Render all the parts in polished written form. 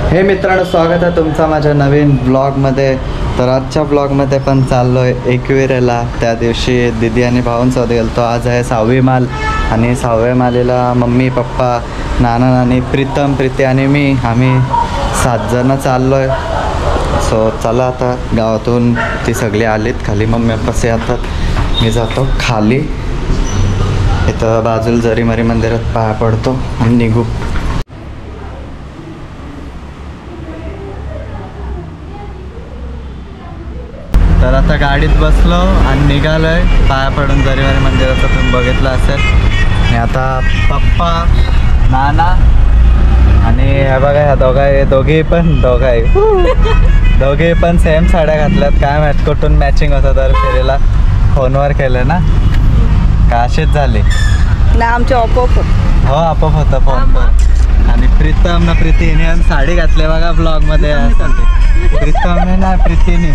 हे मित्रांनो, स्वागत आहे तुमचा माझ्या नवीन ब्लॉगमध्ये. तर आजच्या ब्लॉगमध्ये पण चाललो आहे एकविरेला. त्या दिवशी दीदी आणि भावांसोबत गेलो. आज आहे 6वी माल आणि 6व्या मालेला मम्मी पप्पा नाना नानी प्रीतम प्रीती आणि मी आम्ही 7 जण चाललो आहे. सो चला आता गावातून ती सगळी आलीत खाली. मम्मी पप्पासे येतात, मी जातो खाली. इथं बाजूला जरीमरी मंदिरात पाया पडतो आणि निघू. तर आता गाडीत बसलो आणि निघालोय पाया पडून जरीमरी मंदिराचं. तुम्ही बघितलं असेल. आणि आता पप्पा नाना आणि हे बघा ह्या दोघेही पण सेम साड्या घातल्यात. काय माहीत कुठून मॅचिंग होतं तर फेरीला फोनवर केलं ना का अशीच झाली ना आमच्या आपोआप हो आपोआप होतं फोनवर. आणि प्रीतम ना प्रीतीने साडी घातली बघा ब्लॉगमध्ये असेल ते. प्रीतमने ना प्रीतीने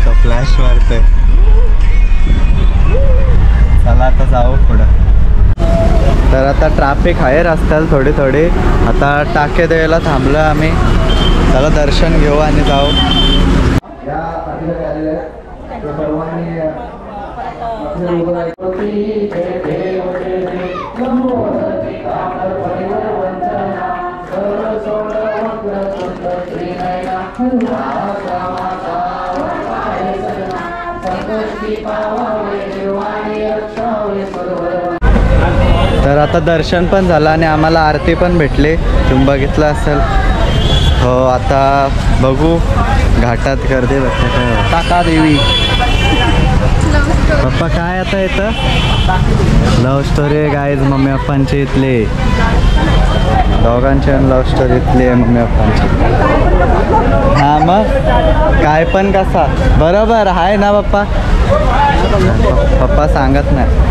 तो फ्लॅश मारतोय. चला आता जाऊ पुढं. तर आता ट्रॅफिक आहे रस्त्याला थोडी. आता टाके द्यायला थांबलो आम्ही. चला दर्शन घेऊ आणि जाऊ. तर आता दर्शन पण झालं आणि आम्हाला आरती पण भेटली. तुम्ही बघितलं असेल. हो आता बघू घाटात गर्दी भेटते काय. टाका देवी पप्पा काय आता येतं लव्ह स्टोरी गाईज मम्मी पप्पांची इथली. दोघांची लव्ह स्टोरी इथली आहे मम्मी पप्पांची. हां मग काय पण कसा बरोबर आहे ना पप्पा. पप्पा सांगत नाही.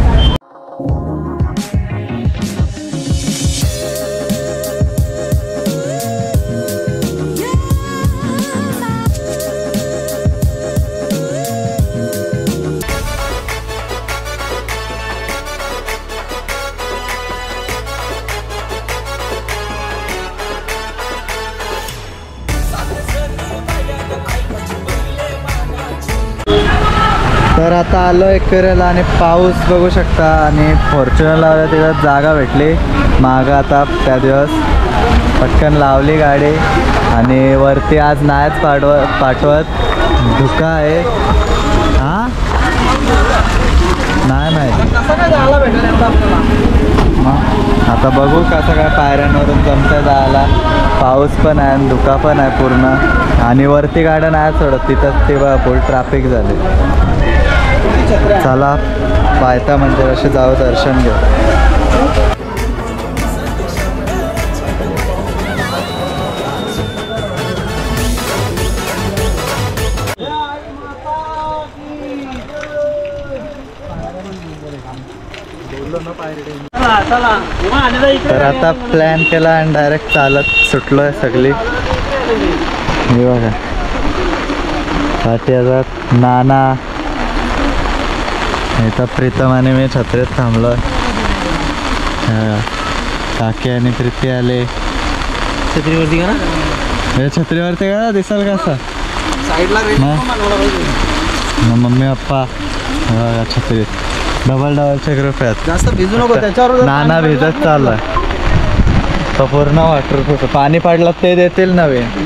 तर आता आलो एकविरेला आणि पाऊस बघू शकता. आणि फॉर्च्युनर लावलं तिथं जागा भेटली मागं. आता त्या दिवस पटकन लावली गाडी आणि वरती आज नाहीच पाठवत धुका आहे. हां नाही माहीत. आता बघू कसं काय पायऱ्यांवरून जमतं जायला. पाऊस पण आहे आणि धुका पण आहे पूर्ण. आणि वरती गाड्या नाही सोडत तिथंच ते फुल ट्रॅफिक झाले. चला पायथा मंदिराशी जाऊ दर्शन घेऊ. तर आता प्लॅन केला आणि डायरेक्ट चालत सुटलो आहे सगळी. हे बघा पाठी नाना इथं प्रीतम आणि मी छत्रीत थांबलो. काकी आणि प्रीती आले. छत्रीवरती का ना हे छत्रीवरती का दिसाल कसं साईडला मम्मी पप्पा छत्रीत डबलचे ग्रुप आहेत. जास्त भिजू नको त्याच्यावर. नाना भिजत चाललाय तो पूर्ण वॉटरप्रूफ. पाणी पडलं ते देतील नवीन.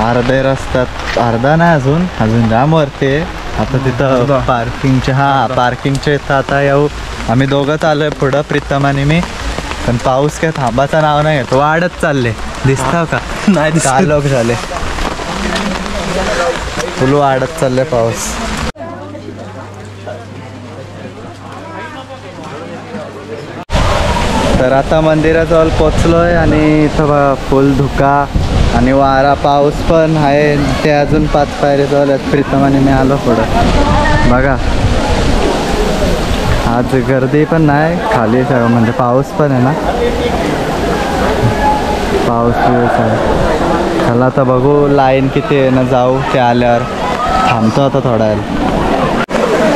अर्धे रस्त्यात अर्धा नाही अजून जाम वरती आहे. आता तिथं पार्किंगचे पार्किंगचे इथं आता येऊ. आम्ही दोघंच आलो आहे पुढं प्रीतम आणि मी. पण पाऊस काय थांबाचं नाव नाही घेतो. वाढत चालले दिसता का नाही. 4 लोक झाले फुल वाढत चालले पाऊस. तर आता मंदिराजवळ पोचलोय आणि इथं फुल धुका आणि वारा पाऊस पण आहे. ते अजून 5 पायरी जवळ आहेत. प्रीतम आणि मी आलो पुढं. बघा आज गर्दी पण नाही खाली म्हणजे पाऊस पण आहे ना. पाऊस आहे. चला आता बघू लाईन किती आहे ना. जाऊ ते आल्यावर थांबतो आता थोडा वेळ.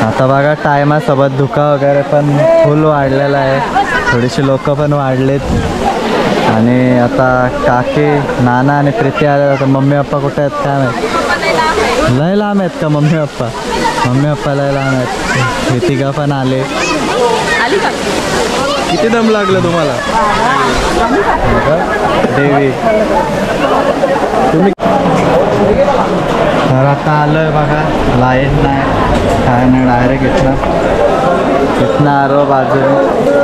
आता बघा टायमासोबत धुका वगैरे पण फुल वाढलेला आहे. थोडीशी लोक पण वाढलेत आणि आता काकी नाना आणि प्रीती आले होते. मम्मी पप्पा कुठे आहेत काय माहिती. लय लांब आहेत का मम्मी पप्पा. मम्मी पप्पा लय लांब आहेत. प्रीतिका पण आले. किती दम लागलं तुम्हाला. देवी तुम्ही. तर आता आलोय बघा. लाईन नाही काय नाही. डायरेक्ट इथनं आरो बाजूने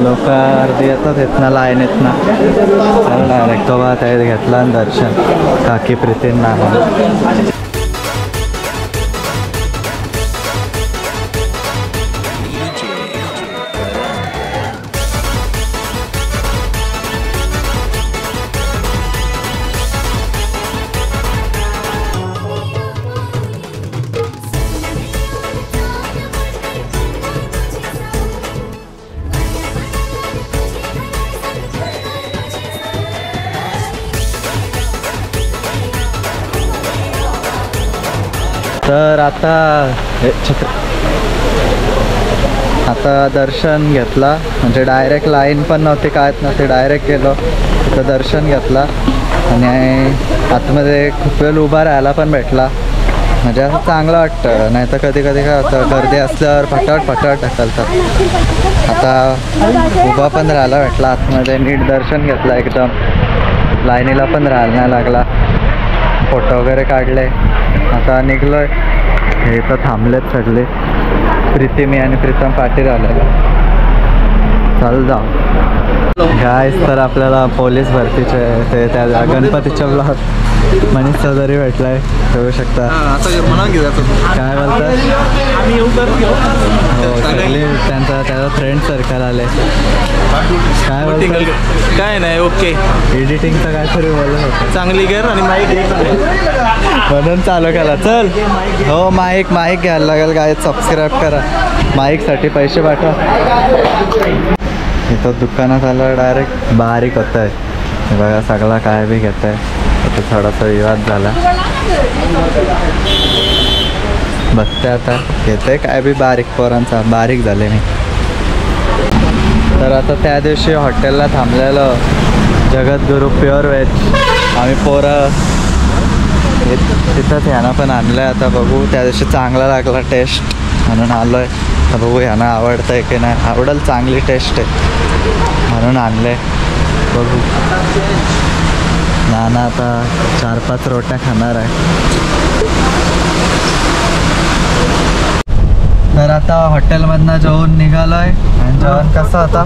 लोक अर्धी येतात इथनं लाईन इथनं. तर डायरेक्ट तो बा त्यात घेतला आणि दर्शन काकी प्रीतींना. तर आता दर्शन घेतला. म्हणजे डायरेक्ट लाईन पण नव्हती काय नव्हती. डायरेक्ट गेलो तर दर्शन घेतला आणि आतमध्ये खूप वेळ उभा राहायला पण भेटला. म्हणजे असं चांगलं वाटतं. नाही तर कधी कधी काय होतं गर्दी असल्यावर फटाफट ढकलतात. आता उभा पण राहायला भेटला आतमध्ये. नीट दर्शन घेतला एकदम. लाईनीला पण राहायला नाही लागला. फोटो वगैरे काढले. आता निघलोय. हे तर थांबलेत सगळे. प्रीती मी आणि प्रीतम पाटील आलेला. चाल जाऊ गाईस. तर आपल्याला पोलीस भरतीचे ते त्या गणपतीच्या ब्लॉग मनीष चौधरी भेटलाय. ठेवू शकता. काय बोलतात. हो सगळे त्याचा फ्रेंड सर्कल आले. काय बोलतात. काय नाही ओके. एडिटिंगचं काहीतरी बोलत होतं. चांगली कर आणि माईक म्हणून चालू केला. चल हो माईक घ्यायला लागेल. काय सबस्क्राईब करा. माईकसाठी पैसे पाठवा. इथं दुकानात आलं डायरेक्ट बारीक होत आहे. बघा सगळा काय बी घेत आहे. इथं थोडासा विवाद झाला. बघते आता घेते काय बी बारीक पोरांचा. बारीक झाले मी. तर आता त्या दिवशी हॉटेलला थांबलेलो जगद्गुरू प्युअर व्हेज. आम्ही पोरं तिथंच ह्याना पण आणलं आहे. आता बघू. त्या दिवशी चांगला लागला टेस्ट म्हणून आलो आहे. तर बघू ह्याना आवडतं आहे की नाही. आवडेल. चांगली टेस्ट आहे म्हणून आणले. बघू. नाना आता 4-5 रोट्या खाणार आहे. तर आता हॉटेलमधनं जेवून निघालो आहे. आणि जेवण कसं होता.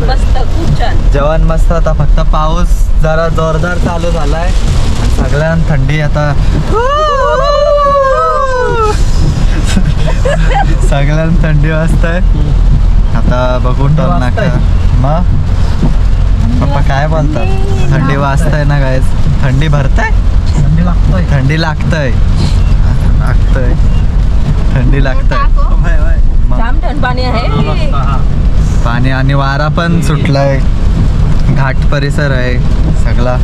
मस्त खूप छान जेवण मस्त होता. फक्त पाऊस जरा जोरदार चालू झाला आहे. सगळ्यांना थंडी आता. सगळ्यांना थंडी वाजते. आता बघू टोल नाका. मग पप्पा काय बोलतात. थंडी वाजतंय ना गायस. थंडी भरतंय. थंडी लागतंय. थंडी लागतंय. थंडी लागतंय. जाम थंड पाणी आहे. पाणी आणि वारा पण सुटलाय. घाट परिसर आहे सगळा.